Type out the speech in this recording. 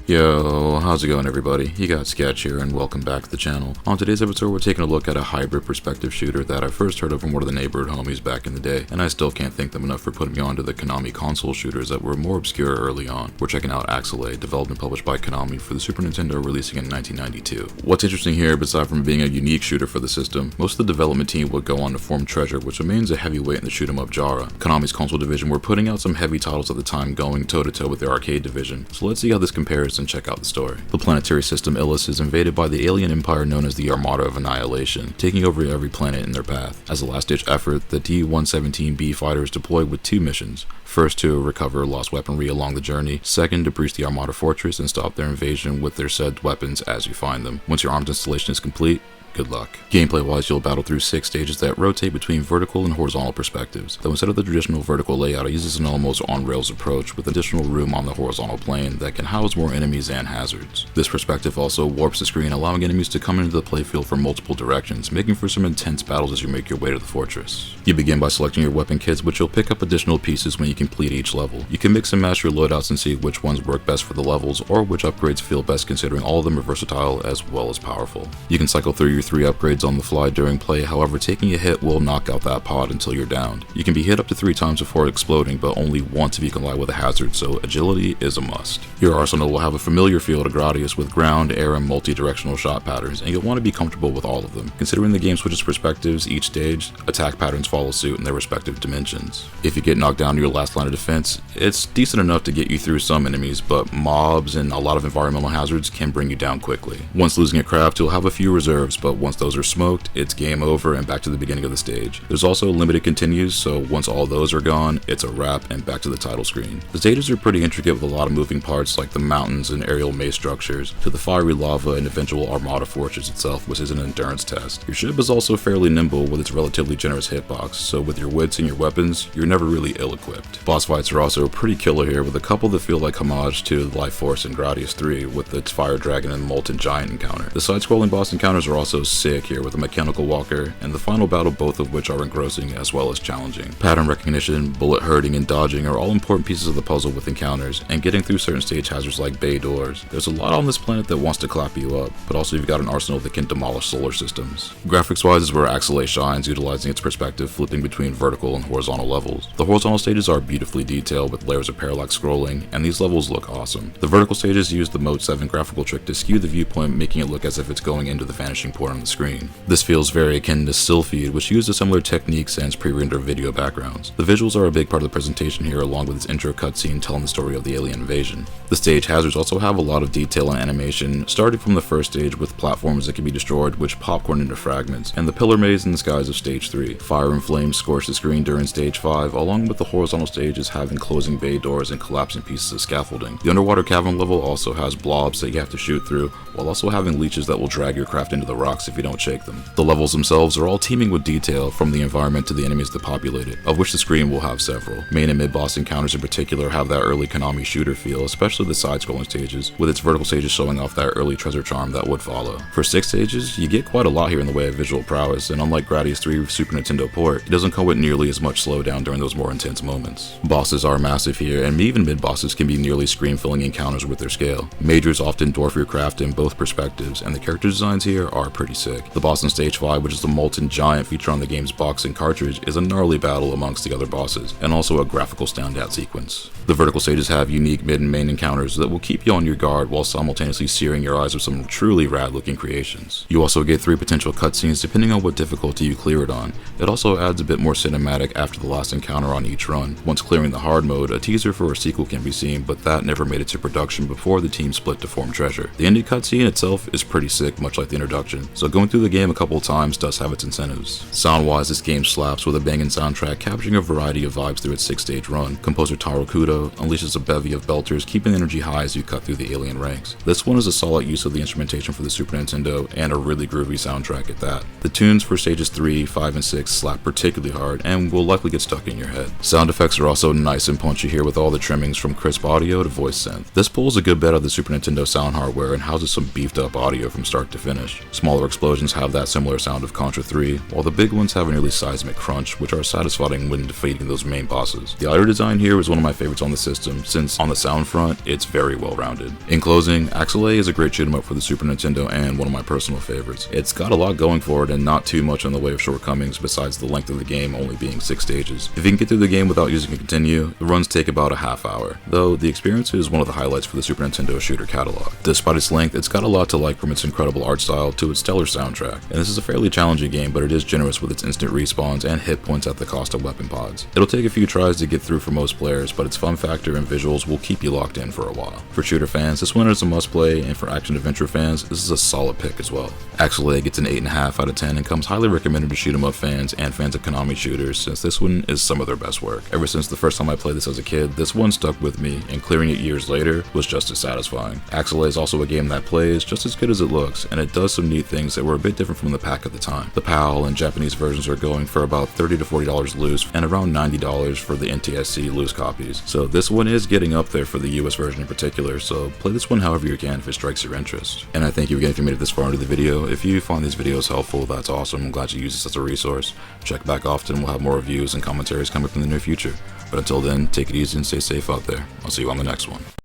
Yo, how's it going everybody? You got Sketch here and welcome back to the channel. On today's episode we're taking a look at a hybrid perspective shooter that I first heard of from one of the neighborhood homies back in the day, and I still can't thank them enough for putting me onto the Konami console shooters that were more obscure early on. We're checking out Axelay, developed and published by Konami for the Super Nintendo, releasing in 1992. What's interesting here, beside from being a unique shooter for the system, most of the development team would go on to form Treasure, which remains a heavyweight in the shoot 'em up genre. Konami's console division were putting out some heavy titles at the time, going toe-to-toe with their arcade division, so let's see how this compares and check out the story. The planetary system Illis is invaded by the alien empire known as the Armada of Annihilation, taking over every planet in their path. As a last-ditch effort, the D-117B fighter is deployed with two missions. First, to recover lost weaponry along the journey. Second, to breach the Armada fortress and stop their invasion with their said weapons as you find them. Once your arms installation is complete, good luck. Gameplay-wise, you'll battle through 6 stages that rotate between vertical and horizontal perspectives, though instead of the traditional vertical layout, it uses an almost on-rails approach with additional room on the horizontal plane that can house more enemies and hazards. This perspective also warps the screen, allowing enemies to come into the playfield from multiple directions, making for some intense battles as you make your way to the fortress. You begin by selecting your weapon kits, which you'll pick up additional pieces when you complete each level. You can mix and match your loadouts and see which ones work best for the levels, or which upgrades feel best, considering all of them are versatile as well as powerful. You can cycle through your 3 upgrades on the fly during play, however taking a hit will knock out that pod until you're downed. You can be hit up to 3 times before exploding, but only once if you collide with a hazard, so agility is a must. Your arsenal will have a familiar feel to Gradius with ground, air, and multi-directional shot patterns, and you'll want to be comfortable with all of them. Considering the game switches perspectives each stage, attack patterns follow suit in their respective dimensions. If you get knocked down to your last line of defense, it's decent enough to get you through some enemies, but mobs and a lot of environmental hazards can bring you down quickly. Once losing a craft, you'll have a few reserves, but once those are smoked, it's game over and back to the beginning of the stage. There's also limited continues, so once all those are gone, it's a wrap and back to the title screen. The stages are pretty intricate with a lot of moving parts like the mountains and aerial maze structures, to the fiery lava and eventual Armada fortress itself, which is an endurance test. Your ship is also fairly nimble with its relatively generous hitbox, so with your wits and your weapons, you're never really ill-equipped. Boss fights are also pretty killer here, with a couple that feel like homage to the Life Force in Gradius 3 with its Fire Dragon and Molten Giant encounter. The side-scrolling boss encounters are also sick here with a mechanical walker and the final battle, both of which are engrossing as well as challenging. Pattern recognition, bullet hurting, and dodging are all important pieces of the puzzle with encounters, and getting through certain stage hazards like bay doors. There's a lot on this planet that wants to clap you up, but also you've got an arsenal that can demolish solar systems. Graphics wise is where Axelay shines, utilizing its perspective flipping between vertical and horizontal levels. The horizontal stages are beautifully detailed with layers of parallax scrolling, and these levels look awesome. The vertical stages use the Mode 7 graphical trick to skew the viewpoint, making it look as if it's going into the vanishing point on the screen. This feels very akin to still feed, which used a similar technique sans pre-rendered video backgrounds. The visuals are a big part of the presentation here, along with its intro cutscene telling the story of the alien invasion. The stage hazards also have a lot of detail and animation, starting from the first stage with platforms that can be destroyed, which popcorn into fragments, and the pillar maze in the skies of stage 3. Fire and flames scorch the screen during stage 5, along with the horizontal stages having closing bay doors and collapsing pieces of scaffolding. The underwater cavern level also has blobs that you have to shoot through, while also having leeches that will drag your craft into the rocks if you don't shake them. The levels themselves are all teeming with detail, from the environment to the enemies that populate it, of which the screen will have several. Main and mid-boss encounters in particular have that early Konami shooter feel, especially the side-scrolling stages, with its vertical stages showing off that early treasure charm that would follow. For 6 stages, you get quite a lot here in the way of visual prowess, and unlike Gradius 3 Super Nintendo port, it doesn't come with nearly as much slowdown during those more intense moments. Bosses are massive here, and even mid-bosses can be nearly screen-filling encounters with their scale. Majors often dwarf your craft in both perspectives, and the character designs here are pretty sick. The boss in stage 5, which is the Molten Giant featured on the game's box and cartridge, is a gnarly battle amongst the other bosses, and also a graphical standout sequence. The vertical stages have unique mid and main encounters that will keep you on your guard while simultaneously searing your eyes with some truly rad looking creations. You also get 3 potential cutscenes depending on what difficulty you clear it on. It also adds a bit more cinematic after the last encounter on each run. Once clearing the hard mode, a teaser for a sequel can be seen, but that never made it to production before the team split to form Treasure. The ending cutscene itself is pretty sick, much like the introduction, so going through the game a couple times does have its incentives. Sound-wise, this game slaps with a banging soundtrack capturing a variety of vibes through its 6-stage run. Composer Taro Kudo unleashes a bevy of belters, keeping the energy high as you cut through the alien ranks. This one is a solid use of the instrumentation for the Super Nintendo, and a really groovy soundtrack at that. The tunes for stages 3, 5, and 6 slap particularly hard, and will likely get stuck in your head. Sound effects are also nice and punchy here with all the trimmings from crisp audio to voice synth. This pulls a good bit of the Super Nintendo sound hardware and houses some beefed up audio from start to finish. Smaller smaller explosions have that similar sound of Contra 3, while the big ones have a nearly seismic crunch, which are satisfying when defeating those main bosses. The audio design here is one of my favorites on the system, since on the sound front, it's very well rounded. In closing, Axelay is a great shoot 'em up for the Super Nintendo and one of my personal favorites. It's got a lot going for it and not too much in the way of shortcomings besides the length of the game only being 6 stages. If you can get through the game without using a continue, the runs take about a half hour, though the experience is one of the highlights for the Super Nintendo shooter catalog. Despite its length, it's got a lot to like, from its incredible art style to its stellar soundtrack, and this is a fairly challenging game, but it is generous with its instant respawns and hit points at the cost of weapon pods. It'll take a few tries to get through for most players, but its fun factor and visuals will keep you locked in for a while. For shooter fans, this one is a must play, and for action adventure fans, this is a solid pick as well. Axelay gets an 8.5 out of 10 and comes highly recommended to shoot 'em up fans and fans of Konami shooters, since this one is some of their best work. Ever since the first time I played this as a kid, this one stuck with me, and clearing it years later was just as satisfying. Axelay is also a game that plays just as good as it looks, and it does some neat things that were a bit different from the pack at the time. The PAL and Japanese versions are going for about $30 to $40 loose, and around $90 for the NTSC loose copies. So this one is getting up there for the US version in particular, so play this one however you can if it strikes your interest. And I thank you again if you made it this far into the video. If you find these videos helpful, that's awesome. I'm glad you use this as a resource. Check back often, we'll have more reviews and commentaries coming up in the near future. But until then, take it easy and stay safe out there. I'll see you on the next one.